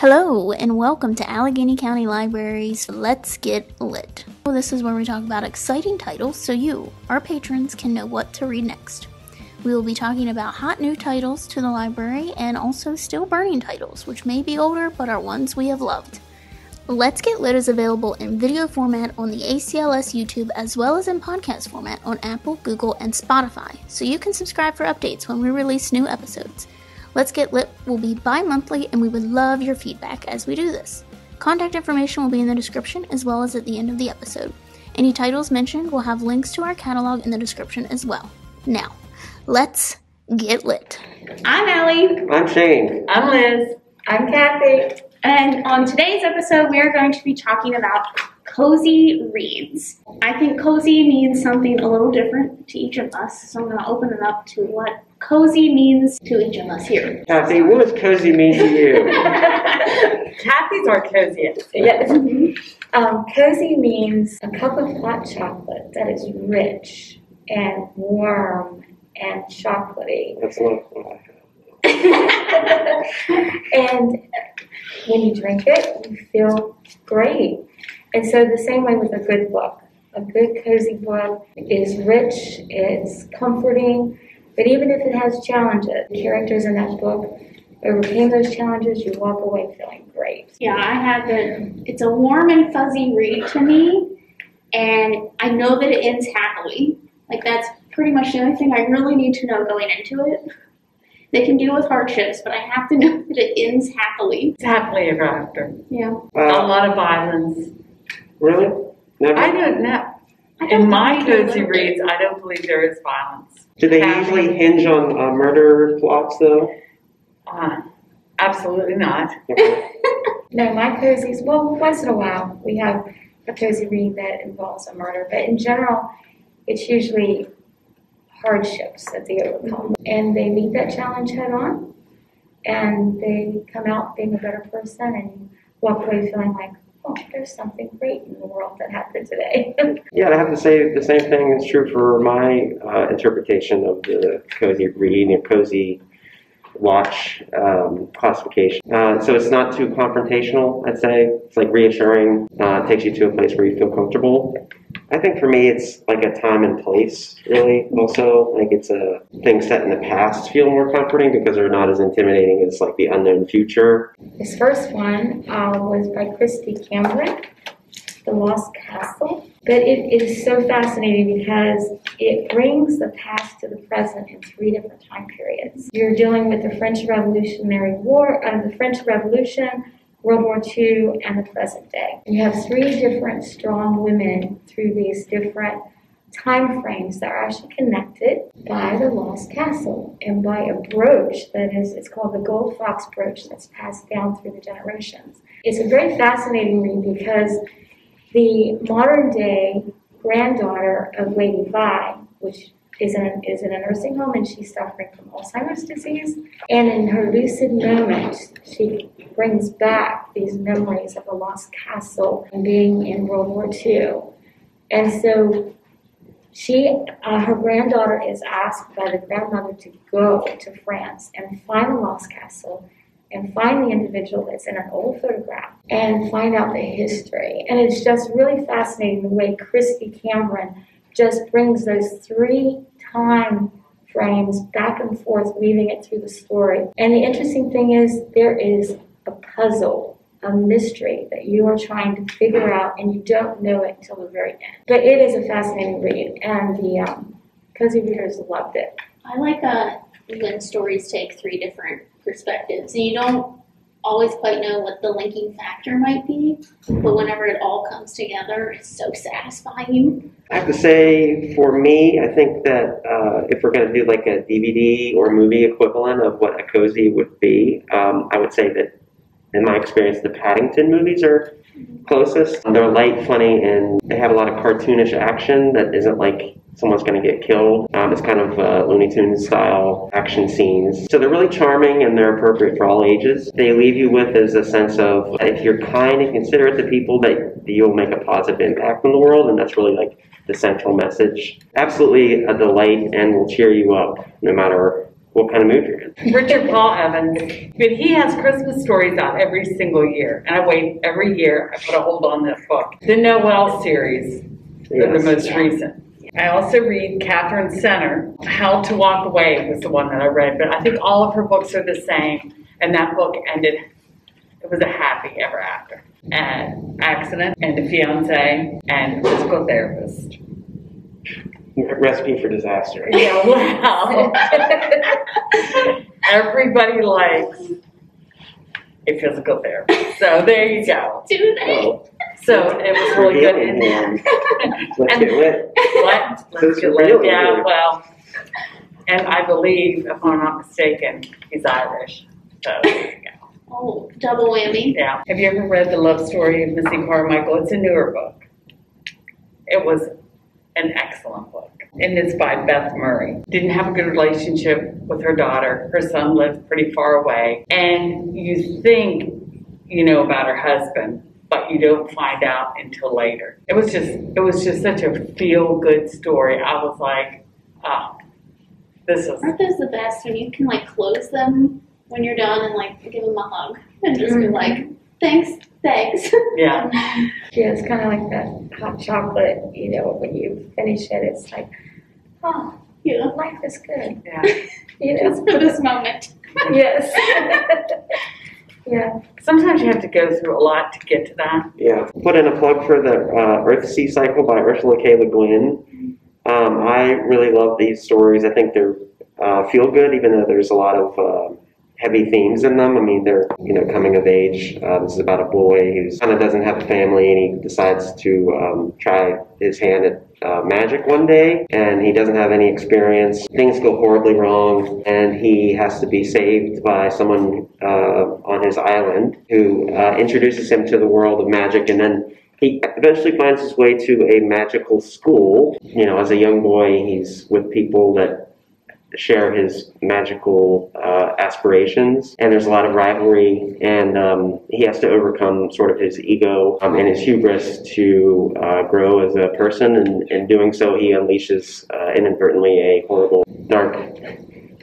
Hello, and welcome to Allegheny County Library's Let's Get Lit. This is where we talk about exciting titles so you, our patrons, can know what to read next. We will be talking about hot new titles to the library and also still burning titles, which may be older but are ones we have loved. Let's Get Lit is available in video format on the ACLS YouTube as well as in podcast format on Apple, Google, and Spotify, so you can subscribe for updates when we release new episodes. Let's Get Lit will be bi-monthly, and we would love your feedback as we do this. Contact information will be in the description as well as at the end of the episode. Any titles mentioned will have links to our catalog in the description as well. Now, let's get lit. I'm Allie. I'm Shane. I'm Liz. I'm Kathy. And on today's episode, we are going to be talking about cozy reads. I think cozy means something a little different to each of us, so I'm going to open it up to what cozy means to each of us here. Kathy, what does cozy mean to you? Kathy's our coziest. Yes. Cozy means a cup of hot chocolate that is rich and warm and chocolatey. That's not what I have. And when you drink it, you feel great. And so the same way with a good book. A good cozy book is rich, it's comforting, but even if it has challenges, the characters in that book overcame those challenges, you walk away feeling great. Yeah, it's a warm and fuzzy read to me, and I know that it ends happily. Like, that's pretty much the only thing I really need to know going into it. They can deal with hardships, but I have to know that it ends happily. It's happily ever after. Yeah. A lot of violence. Really? Never? I don't know. In my cozy reads, I don't believe there is violence. Do they usually hinge on murder plots, though? Absolutely not. Okay. No, my cozies, well, once in a while we have a cozy read that involves a murder, but in general, it's usually hardships that they overcome. And they meet that challenge head on, and they come out being a better person and walk away feeling like, oh, there's something great in the world that happened today. Yeah, I have to say the same thing is true for my interpretation of the cozy read and cozy watch classification. So it's not too confrontational, I'd say. It's like reassuring, takes you to a place where you feel comfortable. I think for me it's like a time and place, really, also. Like it's a thing set in the past feel more comforting because they're not as intimidating as like the unknown future. This first one was by Christy Cameron, The Lost Castle. But it is so fascinating because it brings the past to the present in 3 different time periods. You're dealing with the French Revolutionary War, the French Revolution, World War II, and the present day. You have 3 different strong women through these different time frames that are actually connected by the lost castle and by a brooch it's called the Gold Fox brooch that's passed down through the generations. It's a very fascinating read because the modern day granddaughter of Lady Vi, which is in a nursing home, and she's suffering from Alzheimer's disease. And in her lucid moment, she brings back these memories of a lost castle and being in World War II. And so her granddaughter is asked by the grandmother to go to France and find the lost castle and find the individual that's in an old photograph and find out the history. And it's just really fascinating the way Christy Cameron just brings those 3 time frames back and forth, weaving it through the story. And the interesting thing is there is a puzzle, a mystery that you are trying to figure out, and you don't know it until the very end. But it is a fascinating read, and the cozy readers loved it. I like when stories take 3 different perspectives, and you don't always quite know what the linking factor might be, but whenever it all comes together, it's so satisfying. I have to say, for me, I think that if we're going to do like a DVD or movie equivalent of what a cozy would be, I would say that in my experience, the Paddington movies are closest. They're light, funny, and they have a lot of cartoonish action that isn't like someone's going to get killed. It's kind of Looney Tunes style action scenes. So they're really charming and they're appropriate for all ages. They leave you with is a sense of if you're kind and considerate to people, that you'll make a positive impact on the world, and that's really like the central message. Absolutely a delight and will cheer you up no matter what kind of mood you're in. Richard Paul Evans, but he has Christmas stories out every single year. And I wait every year, I put a hold on this book. The Noel series, they're the most recent. I also read Catherine Center. How to Walk Away was the one that I read, but I think all of her books are the same. And that book ended, it was a happy ever after. An accident and a fiance and a physical therapist. Recipe for disaster. Yeah, wow. Everybody likes a physical therapist. So there you go. Do they? So it was really good. Let's get lit. What? Let's get lit. Yeah, well, and I believe, if I'm not mistaken, he's Irish. So there you go. Oh, double whammy. Yeah. Have you ever read The Love Story of Missy Carmichael? It's a newer book. It was an excellent book. And it's by Beth Murray. Didn't have a good relationship with her daughter. Her son lived pretty far away. And you think you know about her husband, but you don't find out until later. It was just such a feel-good story. I was like, oh, this is... Aren't those the best when you can like close them when you're done and like give them a hug and just be like, thanks. Yeah. Yeah, it's kind of like that hot chocolate, you know, when you finish it, it's like, oh, Yeah. life is good. Yeah. You know? Just for this moment. Yes. Yeah. Sometimes you have to go through a lot to get to that. Yeah. Put in a plug for the Earthsea Cycle by Ursula K. Le Guin. I really love these stories. I think they're feel good, even though there's a lot of heavy themes in them. I mean, they're, coming of age. This is about a boy who kind of doesn't have a family, and he decides to try his hand at magic one day, and he doesn't have any experience. Things go horribly wrong, and he has to be saved by someone on his island who introduces him to the world of magic, and then he eventually finds his way to a magical school. As a young boy, he's with people that share his magical aspirations, and there's a lot of rivalry, and he has to overcome sort of his ego and his hubris to grow as a person, and in doing so he unleashes inadvertently a horrible dark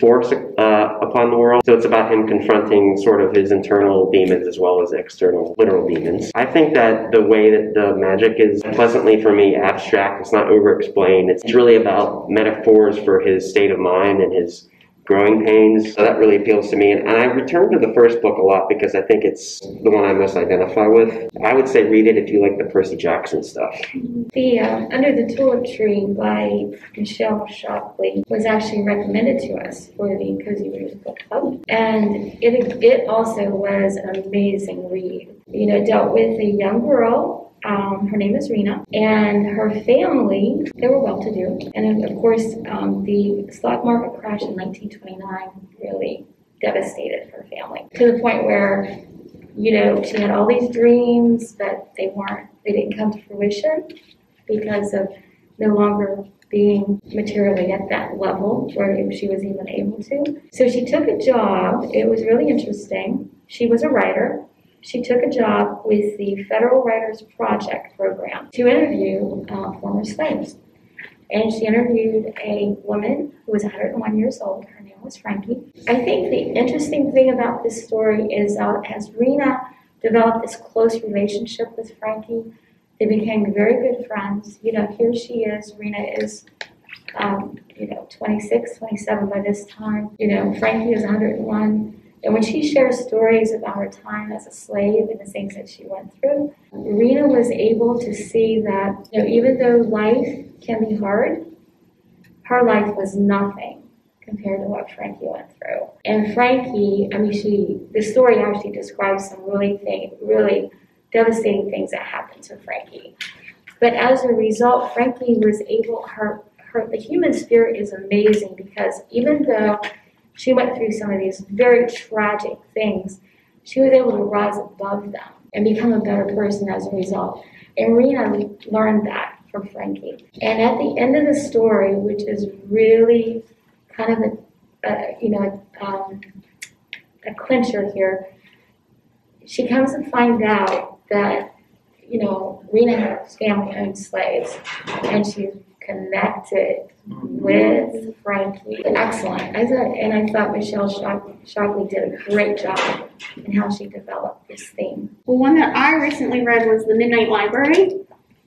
force upon the world. So it's about him confronting sort of his internal demons as well as external literal demons. I think that the way that the magic is pleasantly, for me, abstract, it's not over-explained. It's really about metaphors for his state of mind and his growing pains. So that really appeals to me. And I return to the first book a lot because I think it's the one I most identify with. I would say read it if you like the Percy Jackson stuff. The Under the Tulip Tree by Michelle Shockley was actually recommended to us for the Cozy Readers Book Club. And it also was an amazing read. It dealt with a young girl. Her name is Rena, and her family, they were well-to-do. And of course, the stock market crash in 1929 really devastated her family to the point where, she had all these dreams, but they didn't come to fruition because of no longer being materially at that level where she was even able to. So she took a job. It was really interesting. She was a writer. She took a job with the Federal Writers Project program to interview former slaves. And she interviewed a woman who was 101 years old. Her name was Frankie. I think the interesting thing about this story is as Rena developed this close relationship with Frankie, they became very good friends. Here she is. Rena is, 26, 27 by this time. Frankie is 101. And when she shares stories about her time as a slave and the things that she went through, Rena was able to see that, even though life can be hard, her life was nothing compared to what Frankie went through. And Frankie, the story actually describes some really devastating things that happened to Frankie. But as a result, Frankie was able, the human spirit is amazing because even though she went through some of these very tragic things, she was able to rise above them and become a better person as a result. And Rena learned that from Frankie. And at the end of the story, which is really kind of a clincher here, she comes to find out that, Rena's family owned slaves, and she's connected with Frankie. Excellent. I thought Michelle Shockley did a great job in how she developed this theme. Well, one that I recently read was The Midnight Library.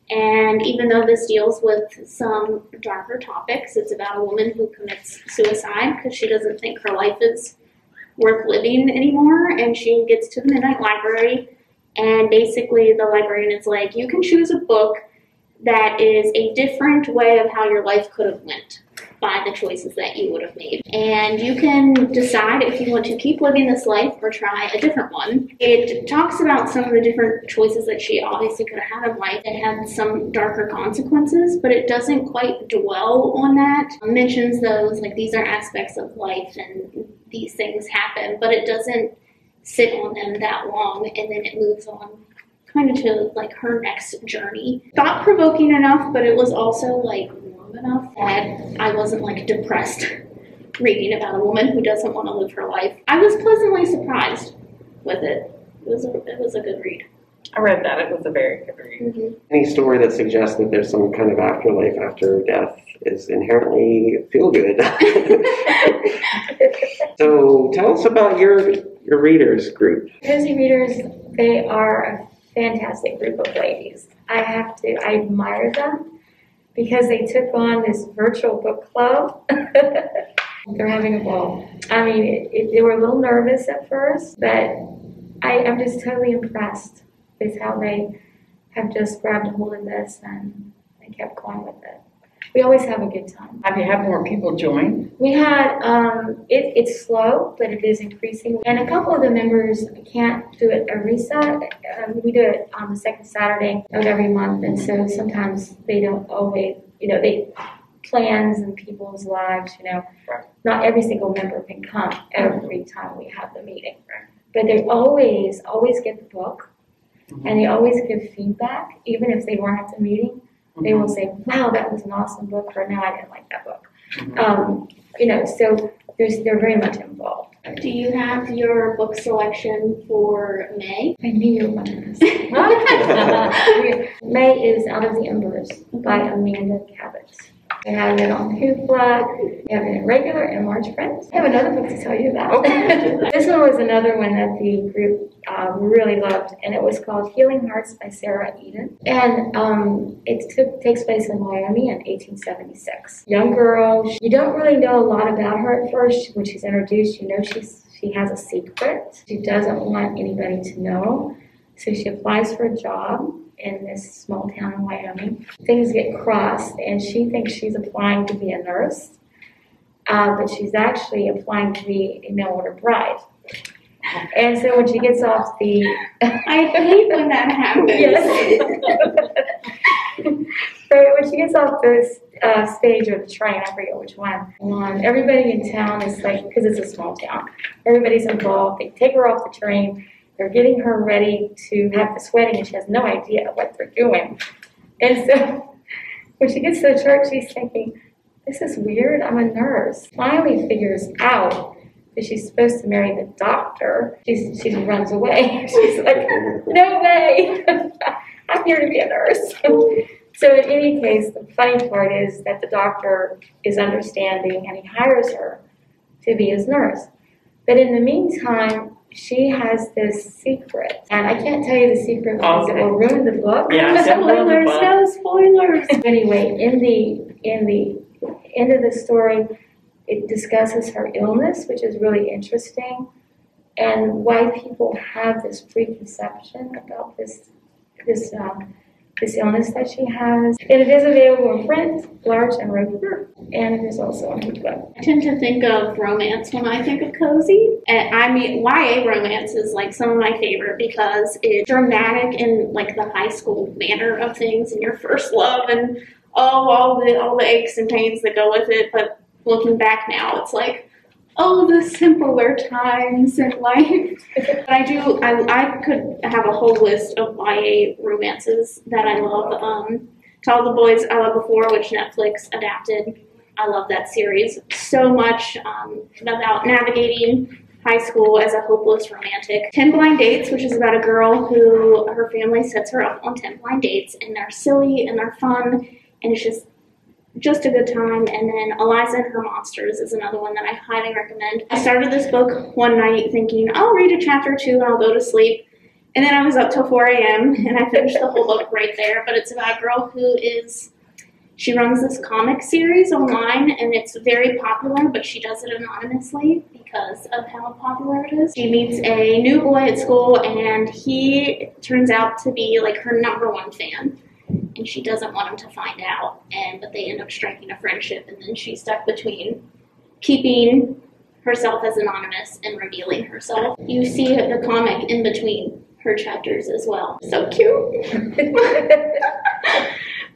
And even though this deals with some darker topics, it's about a woman who commits suicide because she doesn't think her life is worth living anymore. And she gets to the Midnight Library, and basically the librarian is like, you can choose a book that is a different way of how your life could have went by the choices that you would have made. And you can decide if you want to keep living this life or try a different one. It talks about some of the different choices that she obviously could have had in life that had some darker consequences, but it doesn't quite dwell on that. It mentions those, like, these are aspects of life and these things happen, but it doesn't sit on them that long, and then it moves on kind of to like her next journey. Thought-provoking enough, but it was also like warm enough that I wasn't like depressed reading about a woman who doesn't want to live her life. I was pleasantly surprised with it. It was a good read. I read that. It was a very good read. Mm-hmm. Any story that suggests that there's some kind of afterlife after death is inherently feel-good. So tell us about your readers group. Cozy Readers, they are a fantastic group of ladies. I admire them because they took on this virtual book club. They're having a ball. I mean, they were a little nervous at first, but I'm just totally impressed with how they have just grabbed a hold of this and kept going with it. We always have a good time. Have you had more people join? We had, it's slow, but it is increasing. And a couple of the members can't do it every Saturday. We do it on the second Saturday of every month. And so sometimes they don't always, they plans and people's lives, Right. Not every single member can come every time we have the meeting. Right. But they always get the book, and they always give feedback, even if they weren't at the meeting. They will say, wow, that was an awesome book, or no, I didn't like that book. So they're very much involved. Do you have your book selection for May? I knew you were going to ask. May is Out of the Embers by Amanda Cabot. I have it on Hoopla, I have it in regular and large print. I have another book to tell you about. Okay. This one was another one that the group really loved, and it was called Healing Hearts by Sarah Eden. And it takes place in Miami in 1876. Young girl, you don't really know a lot about her at first. When she's introduced, she has a secret. She doesn't want anybody to know. So she applies for a job in this small town in Wyoming. Things get crossed, and she thinks she's applying to be a nurse, but she's actually applying to be a mail-order bride. And so when she gets off the... I hate when that happens. Yes. So when she gets off the stage or the train, I forget which one, everybody in town is like, because it's a small town, everybody's involved. They take her off the train. They're getting her ready to have this wedding, and she has no idea what they're doing. And so when she gets to the church, she's thinking, this is weird, I'm a nurse. Finally figures out that she's supposed to marry the doctor. She runs away. She's like, no way, I'm here to be a nurse. So in any case, the funny part is that the doctor is understanding, and he hires her to be his nurse. But in the meantime, she has this secret, and I can't tell you the secret because it will ruin the book. Yeah, spoilers, no spoilers. Anyway, in the end of the story, it discusses her illness, which is really interesting, and why people have this preconception about this illness that she has. And it is available in print, large, and regular, and it is also on Hoopla. I tend to think of romance when I think of cozy. And I mean, YA romance is like some of my favorite because it's dramatic in like the high school manner of things and your first love and all the aches and pains that go with it. But looking back now, it's like, oh, the simpler times in life. But I could have a whole list of YA romances that I love. To All the Boys I Loved Before, which Netflix adapted. I love that series so much, about navigating high school as a hopeless romantic. 10 Blind Dates, which is about a girl who her family sets her up on 10 blind dates, and they're silly and they're fun, and it's just just a good time. And then Eliza and Her Monsters is another one that I highly recommend. I started this book one night thinking, I'll read a chapter or two and I'll go to sleep. And then I was up till 4 a.m. and I finished the whole book right there. But it's about a girl who she runs this comic series online, and it's very popular, but she does it anonymously because of how popular it is. She meets a new boy at school, and he turns out to be like her #1 fan. And she doesn't want him to find out, but they end up striking a friendship, and then she's stuck between keeping herself as anonymous and revealing herself. You see the comic in between her chapters as well. So cute.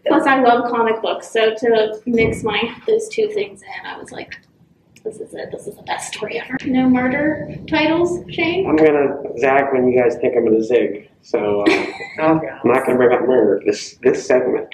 Plus, I love comic books, so to mix those two things in, I was like, this is it. This is the best story ever. No murder titles, Shane? I'm gonna zag when you guys think I'm gonna zig. So I'm not gonna bring up murder this segment.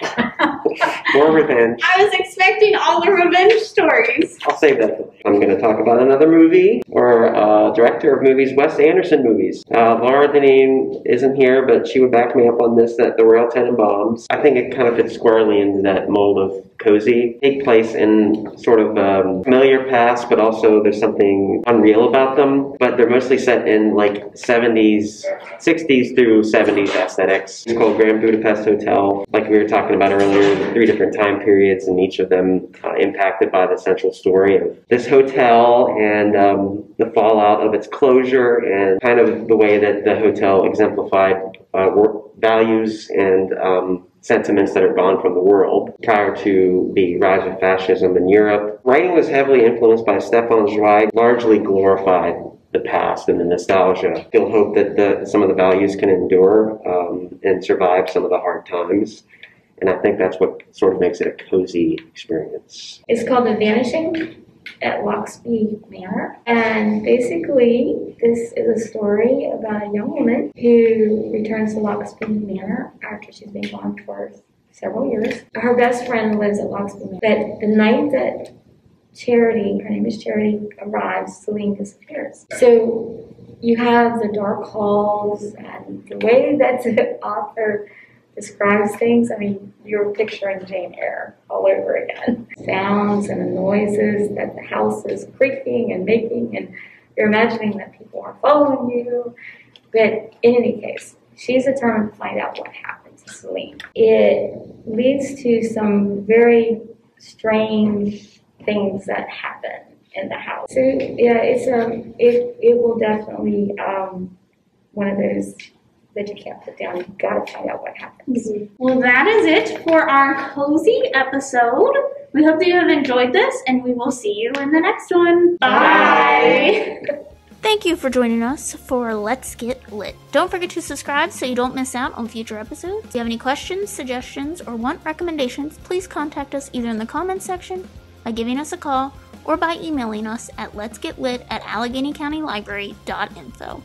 More revenge. I was expecting all the revenge stories. I'll save that for later. I'm gonna talk about another movie, or director of movies, Wes Anderson movies. Laura Deneen isn't here, but she would back me up on this, that The Royal Tenenbaums. I think it kind of fits squarely into that mold of cozy. Take place in sort of familiar past, but also there's something unreal about them. But they're mostly set in like 60s through 70s aesthetics. It's called Grand Budapest Hotel. Like we were talking about earlier, 3 different time periods, and each of them impacted by the central story of this hotel and the fallout of its closure, and kind of the way that the hotel exemplified values and sentiments that are gone from the world prior to the rise of fascism in Europe. Writing was heavily influenced by Stefan Zweig, largely glorified the past and the nostalgia. Still hope that some of the values can endure and survive some of the hard times. And I think that's what sort of makes it a cozy experience. It's called The Vanishing at Loxby Manor. And basically, this is a story about a young woman who returns to Loxby Manor after she's been gone for several years. Her best friend lives at Loxby Manor. But the night that Charity, her name is Charity, arrives, Celine disappears. So you have the dark halls and the way that the author describes things. I mean, you're picturing Jane Eyre all over again. Sounds and the noises that the house is creaking and making, and you're imagining that people are following you. But in any case, she's determined to find out what happened to Celine. It leads to some very strange things that happen in the house. So yeah, it will definitely one of those that you can't put down. You've got to find out what happens. Well, that is it for our cozy episode. We hope that you have enjoyed this, and we will see you in the next one. Bye! Thank you for joining us for Let's Get Lit. Don't forget to subscribe so you don't miss out on future episodes. If you have any questions, suggestions, or want recommendations, please contact us either in the comments section, by giving us a call, or by emailing us at letsgetlit@AlleghenyCountyLibrary.info.